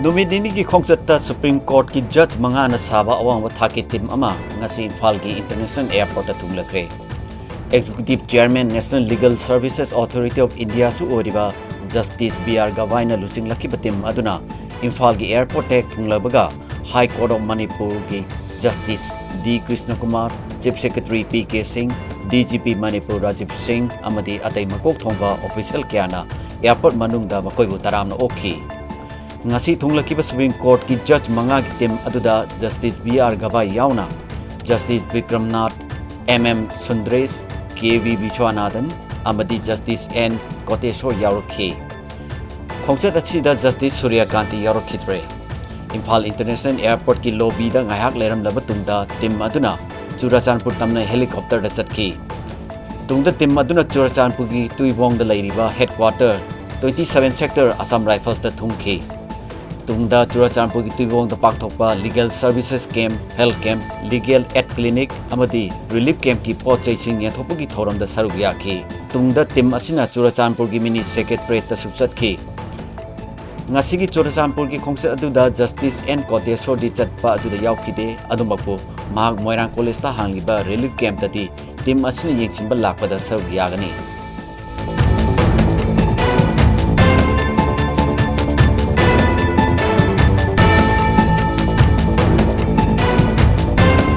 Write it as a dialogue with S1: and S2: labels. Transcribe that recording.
S1: Numidini ki khongsatta Supreme Court ki judge mangana saba awang wathaki tim ama ngasi Imphal ki International Airport atunglakre. Executive Chairman National Legal Services Authority of India su oriba Justice B.R. Gawaina lusing lakibatim aduna Imphal ki airport tek tunglabaga High Court of Manipur ki Justice D. Krishna Kumar, Chief Secretary P.K. Singh, DGP Manipur Rajiv Singh amadi atay makok thongba official kyana airport manungda makoibu taramna okhi. Ngasi thunglakiba Supreme Court ki judge manga ki tim aduda Justice B.R. Gawai yauna, Justice Vikramnath, M.M. Sundresh, K.V. Vishwanathan, amadi Justice N. Koteshwar yaurokhi. Khongsat asida Justice Surya Kanti yaurokhitre. Imphal International Airport ki lobby da ngayak leram laba tungda tim aduna Churachandpur tamna helicopter da chatkhi. Tungda tim aduna Churachandpur ki Tuibong da lairiba headquarter 27 sector Assam Rifles da thungkhi. Tungda Churachandpur ki Tuibong da paktokpa legal services camp, health camp, legal aid clinic amadi relief camp ki pot chasing yathopu ki thoram da saruk yakhi. Tungda tim asina Churachandpur ki mini secretariat ta subsatki. Ngasigi Churachandpur ki khongset aduda Justice N. Koteshwar di chatpa aduda yaukhide adumakpu mahak Moirang College ta hangliba relief camp tati tim asina yengsimba lakpada saruk yagani.